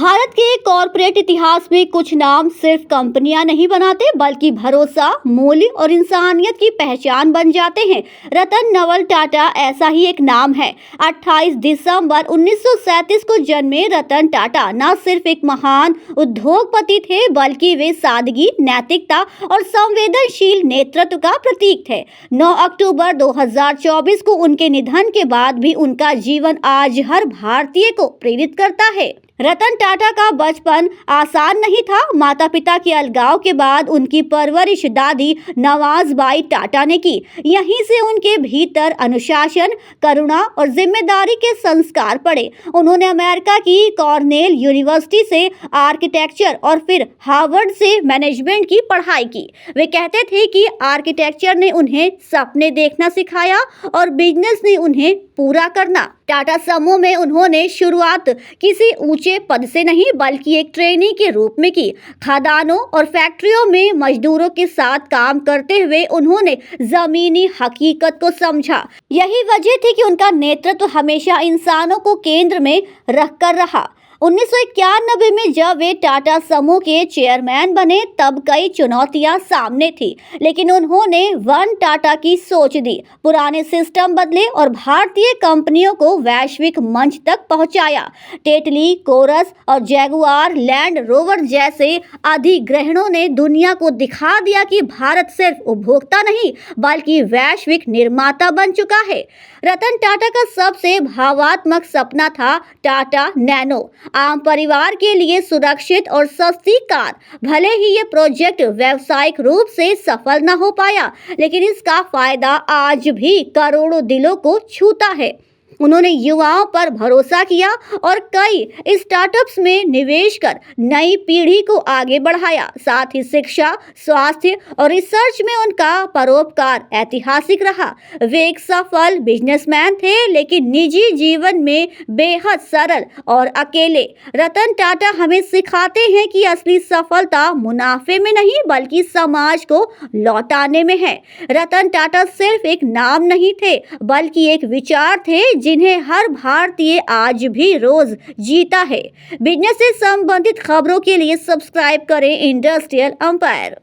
भारत के कॉरपोरेट इतिहास में कुछ नाम सिर्फ कंपनियां नहीं बनाते बल्कि भरोसा, मूल्य और इंसानियत की पहचान बन जाते हैं। रतन नवल टाटा ऐसा ही एक नाम है। 28 दिसंबर 1937 को जन्मे रतन टाटा न सिर्फ एक महान उद्योगपति थे बल्कि वे सादगी, नैतिकता और संवेदनशील नेतृत्व का प्रतीक थे। 9 अक्टूबर 2024 को उनके निधन के बाद भी उनका जीवन आज हर भारतीय को प्रेरित करता है। रतन टाटा का बचपन आसान नहीं था। माता पिता के अलगाव के बाद उनकी परवरिश दादी नवाज़बाई टाटा ने की। यहीं से उनके भीतर अनुशासन, करुणा और जिम्मेदारी के संस्कार पड़े। उन्होंने अमेरिका की कॉर्नेल यूनिवर्सिटी से आर्किटेक्चर और फिर हार्वर्ड से मैनेजमेंट की पढ़ाई की। वे कहते थे कि आर्किटेक्चर ने उन्हें सपने देखना सिखाया और बिजनेस ने उन्हें पूरा करना। टाटा समूह में उन्होंने शुरुआत किसी ऊंचे पद से नहीं बल्कि एक ट्रेनी के रूप में की। खदानों और फैक्ट्रियों में मजदूरों के साथ काम करते हुए उन्होंने जमीनी हकीकत को समझा। यही वजह थी कि उनका नेतृत्व हमेशा इंसानों को केंद्र में रखकर रहा। 1991 में जब वे टाटा समूह के चेयरमैन बने तब कई चुनौतियां सामने थी, लेकिन उन्होंने वन टाटा की सोच दी, पुराने सिस्टम बदले और भारतीय कंपनियों को वैश्विक मंच तक पहुंचाया। टेटली, कोरस और जैगुआर लैंड रोवर जैसे अधिग्रहणों ने दुनिया को दिखा दिया कि भारत सिर्फ उपभोक्ता नहीं बल्कि वैश्विक निर्माता बन चुका है। रतन टाटा का सबसे भावात्मक सपना था टाटा नैनो, आम परिवार के लिए सुरक्षित और सस्ती कार। भले ही ये प्रोजेक्ट व्यावसायिक रूप से सफल न हो पाया, लेकिन इसका फायदा आज भी करोड़ों दिलों को छूता है। उन्होंने युवाओं पर भरोसा किया और कई स्टार्टअप्स में निवेश कर नई पीढ़ी को आगे बढ़ाया। साथ ही शिक्षा, स्वास्थ्य और रिसर्च में उनका परोपकार ऐतिहासिक रहा। वे एक सफल बिजनेसमैन थे लेकिन निजी जीवन में बेहद सरल और अकेले। रतन टाटा हमें सिखाते हैं कि असली सफलता मुनाफे में नहीं बल्कि समाज को लौटाने में है। रतन टाटा सिर्फ एक नाम नहीं थे बल्कि एक विचार थे जिन्हें हर भारतीय आज भी रोज जीता है। बिजनेस से संबंधित खबरों के लिए सब्सक्राइब करें इंडस्ट्रियल एम्पायर।